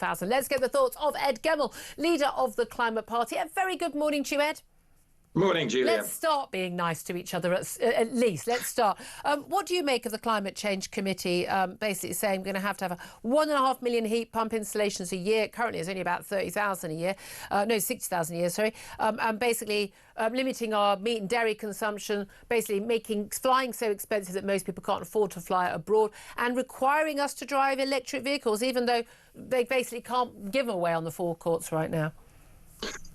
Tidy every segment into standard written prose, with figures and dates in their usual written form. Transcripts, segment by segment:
Let's get the thoughts of Ed Gemmell, leader of the Climate Party. A very good morning to you, Ed. Morning, Julia. Let's start being nice to each other, at least. Let's start. What do you make of the Climate Change Committee basically saying we're going to have 1.5 million heat pump installations a year? Currently, it's only about 30,000 a year. No, 60,000 a year, sorry. And basically limiting our meat and dairy consumption, basically making flying so expensive that most people can't afford to fly abroad, and requiring us to drive electric vehicles, even though they basically can't give away on the forecourts right now.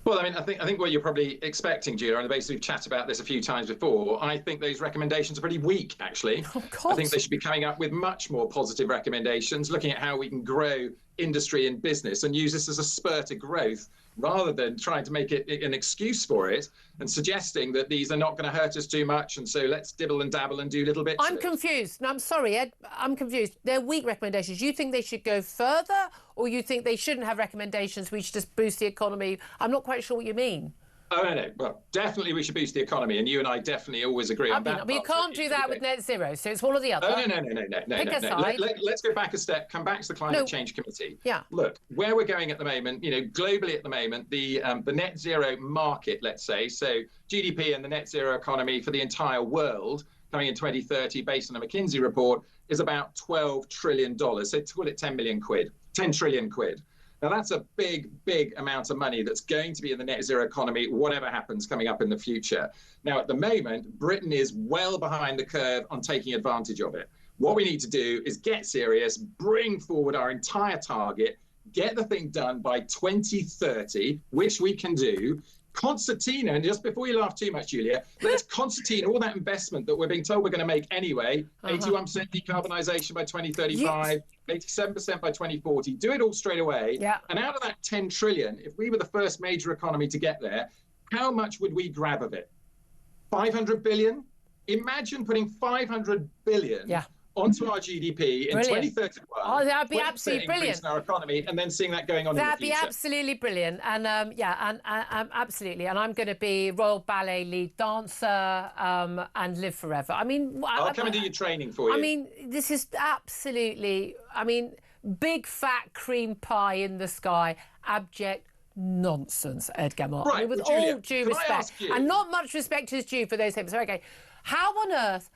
Well, I mean, I think what you're probably expecting, Julia, and basically we've chatted about this a few times before, I think those recommendations are pretty weak, actually. I think they should be coming up with much more positive recommendations, looking at how we can grow industry and business and use this as a spur to growth, rather than trying to make it an excuse for it and suggesting that these are not going to hurt us too much, and so let's dibble and dabble and do little bits. I'm confused. No, I'm sorry, Ed. I'm confused. They're weak recommendations. You think they should go further, or you think they shouldn't have recommendations? We should just boost the economy. I'm not quite sure what you mean. Oh, no. Well, definitely we should boost the economy, and you and I definitely always agree on that. But you can't do that with net zero, so it's one or the other. Oh, no. Pick a side. Let's go back a step, come back to the Climate Change Committee. Yeah. Look, where we're going at the moment, globally at the moment, the net zero market, let's say, so GDP and the net zero economy for the entire world coming in 2030, based on a McKinsey report, is about $12 trillion. So call it 10 trillion quid. Now, that's a big amount of money that's going to be in the net zero economy, whatever happens coming up in the future. Now, at the moment, Britain is well behind the curve on taking advantage of it. What we need to do is get serious, bring forward our entire target, get the thing done by 2030, which we can do. Concertina, and just before you laugh too much, Julia, let's concertina all that investment that we're being told we're going to make anyway, 81% decarbonisation by 2035, 87% by 2040, do it all straight away. Yeah. And out of that 10 trillion, if we were the first major economy to get there, how much would we grab of it? 500 billion? Imagine putting 500 billion onto our GDP in 2031. Oh, that'd be absolutely brilliant. In our economy, and then seeing that going on in the future. That'd be absolutely brilliant. And absolutely. And I'm going to be Royal Ballet lead dancer and live forever. I mean, I'll come and do your training for you. I mean, this is absolutely, big fat cream pie in the sky, abject nonsense, Ed Gemmell. Right, with Julia, all due respect, and not much respect is due for those things. Okay, how on earth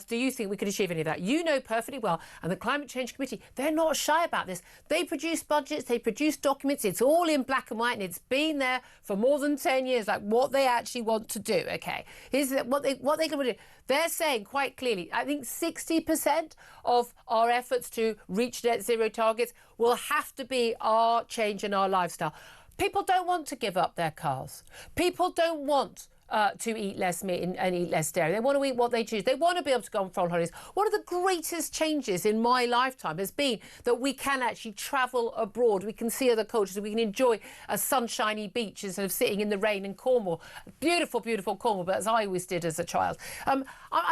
do you think we could achieve any of that? You know perfectly well, and the Climate Change Committee, they're not shy about this. They produce budgets, they produce documents, it's all in black and white, and it's been there for more than 10 years, like what they actually want to do, okay? Here's what they're going to do. They're saying quite clearly, I think 60% of our efforts to reach net zero targets will have to be our change in our lifestyle. People don't want to give up their cars. People don't want to eat less meat and eat less dairy. They want to eat what they choose. They want to be able to go on foreign holidays. One of the greatest changes in my lifetime has been that we can actually travel abroad. We can see other cultures. We can enjoy a sunshiny beach instead of sitting in the rain in Cornwall. Beautiful, beautiful Cornwall, but as I always did as a child. I'm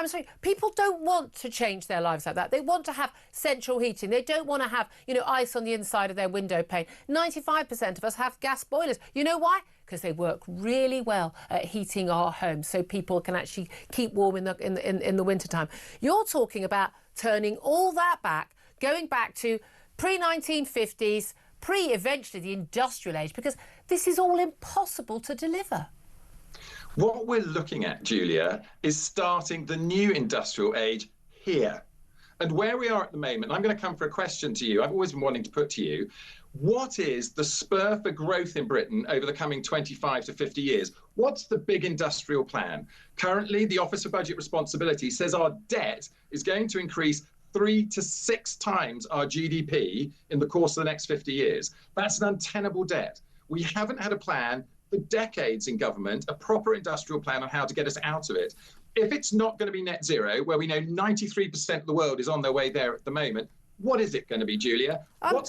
sorry, people don't want to change their lives like that. They want to have central heating. They don't want to have, ice on the inside of their window pane. 95% of us have gas boilers. You know why? Because they work really well at heating our homes, so people can actually keep warm in the wintertime. You're talking about turning all that back, going back to pre-1950s, eventually the industrial age, because this is all impossible to deliver. What we're looking at, Julia, is starting the new industrial age here. And where we are at the moment, I'm going to come for a question to you. I've always been wanting to put to you, what is the spur for growth in Britain over the coming 25 to 50 years? What's the big industrial plan? Currently, the Office for Budget Responsibility says our debt is going to increase 3 to 6 times our GDP in the course of the next 50 years. That's an untenable debt. We haven't had a plan for decades in government, a proper industrial plan on how to get us out of it. If it's not going to be net zero, where we know 93% of the world is on their way there at the moment, what is it going to be, Julia?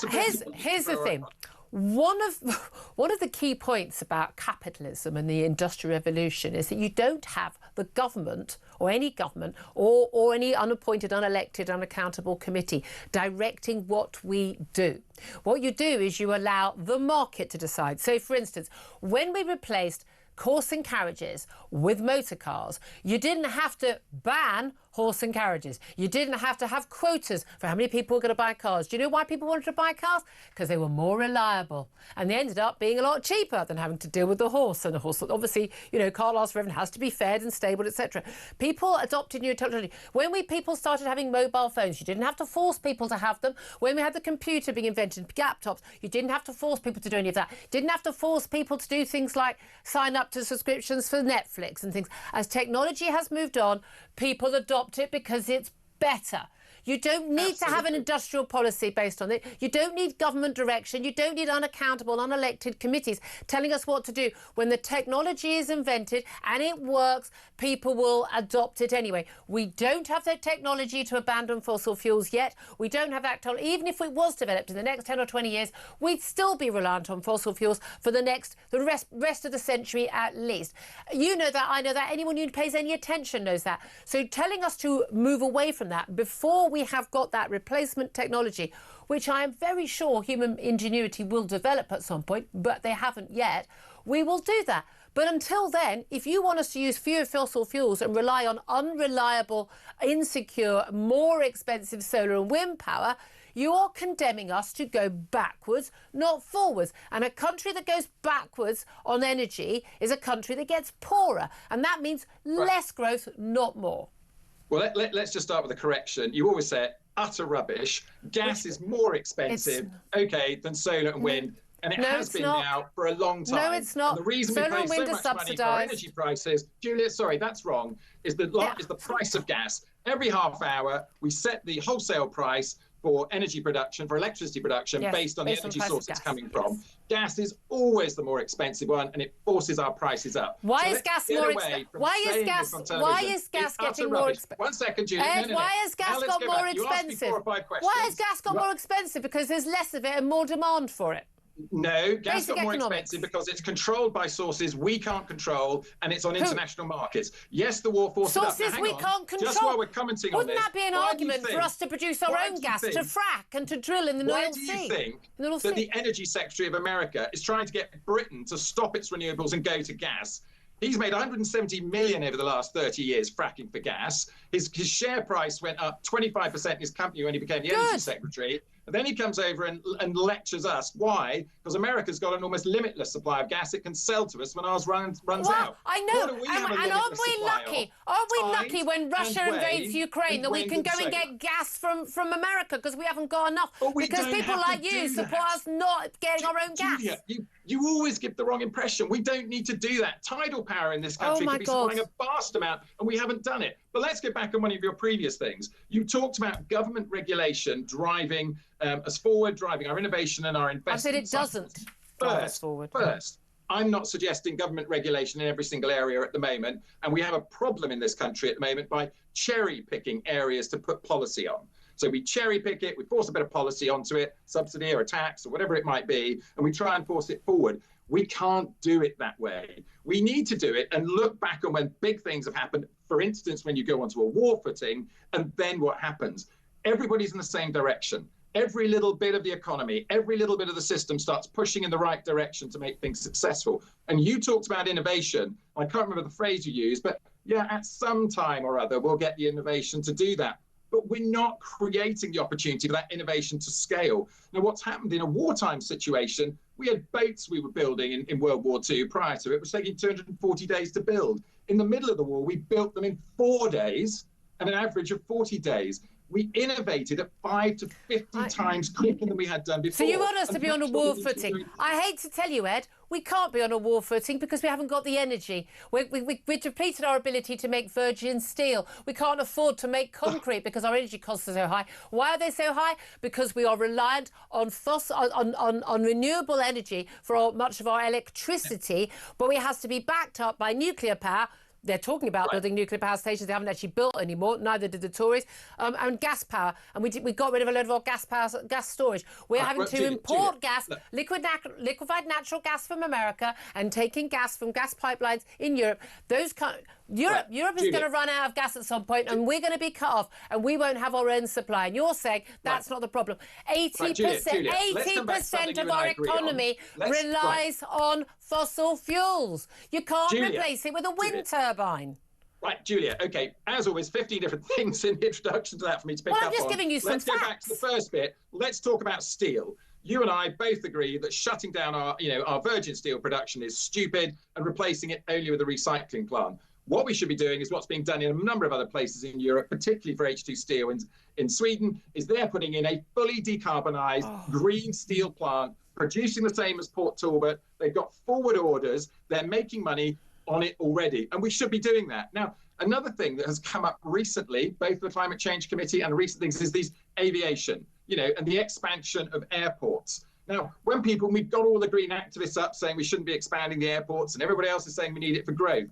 Here's the thing. One of the key points about capitalism and the Industrial Revolution is that you don't have the government or any government or any unappointed, unelected, unaccountable committee directing what we do. What you do is you allow the market to decide. So, for instance, when we replaced coursing carriages with motor cars, you didn't have to ban horse and carriages. You didn't have to have quotas for how many people were going to buy cars. Do you know why people wanted to buy cars? Because they were more reliable. And they ended up being a lot cheaper than having to deal with the horse. And the horse, obviously, you know, car lasts forever and has to be fed and stable, etc. People adopted new technology. When people started having mobile phones, you didn't have to force people to have them. When we had the computer being invented, laptops, you didn't have to force people to do any of that. Didn't have to force people to do things like sign up to subscriptions for Netflix and things. As technology has moved on, people adopt it because it's better. You don't need to have an industrial policy based on it. You don't need government direction. You don't need unaccountable, unelected committees telling us what to do. When the technology is invented and it works, people will adopt it anyway. We don't have the technology to abandon fossil fuels yet. We don't have that. Even if it was developed in the next 10 or 20 years, we'd still be reliant on fossil fuels for the rest of the century at least. You know that, I know that, anyone who pays any attention knows that. So telling us to move away from that before we have got that replacement technology, which I am very sure human ingenuity will develop at some point, but they haven't yet, we will do that. But until then, if you want us to use fewer fossil fuels and rely on unreliable, insecure, more expensive solar and wind power, you are condemning us to go backwards, not forwards. And a country that goes backwards on energy is a country that gets poorer. And that means less growth, not more. Well, let's just start with a correction. You always say utter rubbish. Gas is more expensive, than solar and wind. And it has been now for a long time. No, it's not. And the reason solar we pay so much money for our energy prices, Julia, sorry, that's wrong, is the price of gas. Every half hour, we set the wholesale price for energy production, for electricity production, based on the energy source it's coming from. Gas is always the more expensive one, and it forces our prices up. Why is gas more expensive? Why is gas getting more expensive? 1 second, Julia. Ed, why has gas got more expensive? Why has gas got more expensive? Because there's less of it and more demand for it. No, gas got more expensive because it's controlled by sources we can't control, and it's on international markets. Yes, the war forced it up. Sources we can't control. Just while we're commenting on this, wouldn't that be an argument for us to produce our own gas, to frack and to drill in the North Sea? Why do you think that the Energy Secretary of America is trying to get Britain to stop its renewables and go to gas? He's made 170 million over the last 30 years fracking for gas. His share price went up 25% in his company when he became the Energy Secretary. And then he comes over and lectures us. Why? Because America's got an almost limitless supply of gas it can sell to us when ours runs out. I know. And aren't we lucky? Aren't we lucky when Russia invades Ukraine that we can go and get gas from America because we haven't got enough? Because people like you support us not getting our own gas. Julia, you always give the wrong impression. We don't need to do that. Tidal power in this country could be supplying a vast amount, and we haven't done it. But let's get back on one of your previous things. You talked about government regulation driving us forward, driving our innovation and our investment. I said it doesn't drive us forward. First, I'm not suggesting government regulation in every single area at the moment, and we have a problem in this country at the moment by cherry-picking areas to put policy on. So we cherry pick it, we force a bit of policy onto it, subsidy or a tax or whatever it might be, and we try and force it forward. We can't do it that way. We need to do it and look back on when big things have happened. For instance, when you go onto a war footing, and then what happens? Everybody's in the same direction. Every little bit of the economy, every little bit of the system starts pushing in the right direction to make things successful. And you talked about innovation. I can't remember the phrase you used, but yeah, at some time or other, we'll get the innovation to do that. But we're not creating the opportunity for that innovation to scale. Now, what's happened in a wartime situation, we had boats we were building in World War II prior to it, which was taking 240 days to build. In the middle of the war, we built them in 4 days and an average of 40 days. We innovated at 5 to 50 times quicker than we had done before. So you want us to be on a war footing? I hate to tell you, Ed, we can't be on a war footing because we haven't got the energy. We've depleted our ability to make virgin steel. We can't afford to make concrete because our energy costs are so high. Why are they so high? Because we are reliant on renewable energy for much of our electricity, but it has to be backed up by nuclear power. They're talking about building nuclear power stations. They haven't actually built anymore. Neither did the Tories. And gas power. And we got rid of a load of our gas storage. We're having to import gas, liquefied natural gas from America, and taking gas from gas pipelines in Europe. Europe is going to run out of gas at some point, and we're going to be cut off, and we won't have our own supply. And you're saying that's not the problem. 80% of our economy relies on fossil fuels. You can't replace it with a wind turbine. Right, Julia, okay, as always, 15 different things in the introduction to that for me to pick up on. I'm just giving you some facts. Let's go back to the first bit. Let's talk about steel. You and I both agree that shutting down our virgin steel production is stupid and replacing it only with a recycling plant. What we should be doing is what's being done in a number of other places in Europe, particularly for H2 Steel in Sweden, is they're putting in a fully decarbonised green steel plant, producing the same as Port Talbot. They've got forward orders. They're making money on it already, and we should be doing that. Now, another thing that has come up recently, both the Climate Change Committee and recent things, is these aviation, and the expansion of airports. Now, we've got all the green activists up saying we shouldn't be expanding the airports, and everybody else is saying we need it for growth.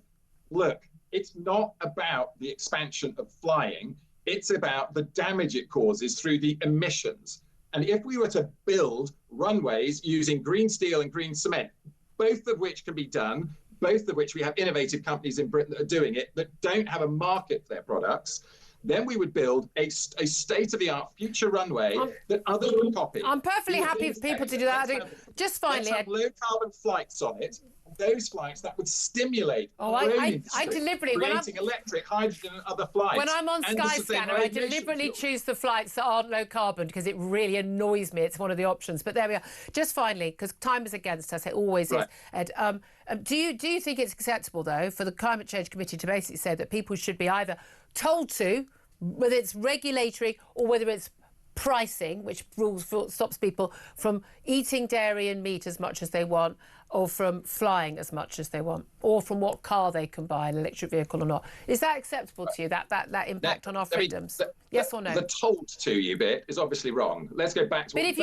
Look, it's not about the expansion of flying. It's about the damage it causes through the emissions. And if we were to build runways using green steel and green cement, both of which can be done, both of which we have innovative companies in Britain that are doing it, that don't have a market for their products, then we would build a state-of-the-art future runway that others would copy. I'm perfectly happy for people to do that. Just finally, let's have low-carbon flights on it. Those flights that would stimulate I deliberately, creating electric, hydrogen, and other flights. When I'm on Skyscanner, I deliberately choose the flights that aren't low carbon because it really annoys me. It's one of the options. But there we are. Just finally, because time is against us, it always is. Ed, do you think it's acceptable though for the Climate Change Committee to basically say that people should be either told to, whether it's regulatory or whether it's pricing, which stops people from eating dairy and meat as much as they want, or from flying as much as they want, or from what car they can buy, an electric vehicle or not? Is that acceptable to you, that impact on our freedoms? Yes or no? The told to you bit is obviously wrong. Let's go back to but if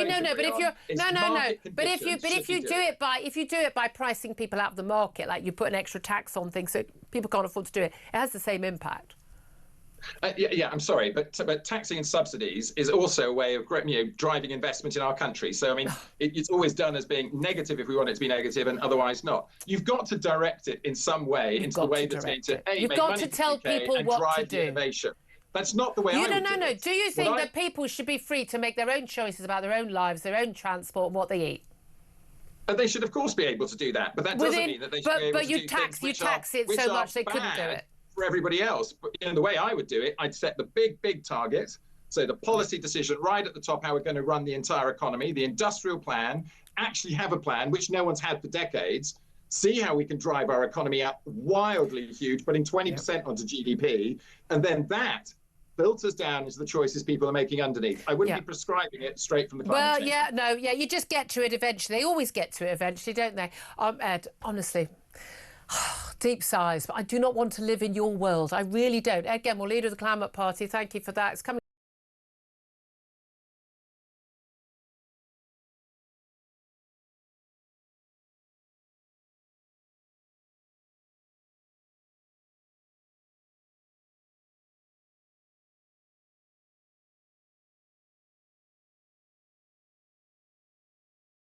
you do it by pricing people out of the market, like you put an extra tax on things so people can't afford to do it, it has the same impact. I'm sorry, but taxing and subsidies is also a way of driving investment in our country. So, I mean, it's always done as being negative if we want it to be negative and otherwise not. You've got to direct it in some way into the way that's going to make money for the UK and drive the innovation. That's not the way I would do it. Do you think that people should be free to make their own choices about their own lives, their own transport, and what they eat? They should, of course, be able to do that. But that doesn't mean that they should be able to do things you tax it so much they couldn't do it. For everybody else. But the way I would do it, I'd set the big target. So the policy decision right at the top, how we're going to run the entire economy, the industrial plan, actually have a plan, which no one's had for decades, see how we can drive our economy up wildly huge, putting 20% onto GDP, and then that filters down into the choices people are making underneath. I wouldn't be prescribing it straight from the climate change. You just get to it eventually. They always get to it eventually, don't they? Ed, honestly, deep sighs, but I do not want to live in your world. I really don't. Ed Gemmell, leader of the Climate Party, thank you for that. It's coming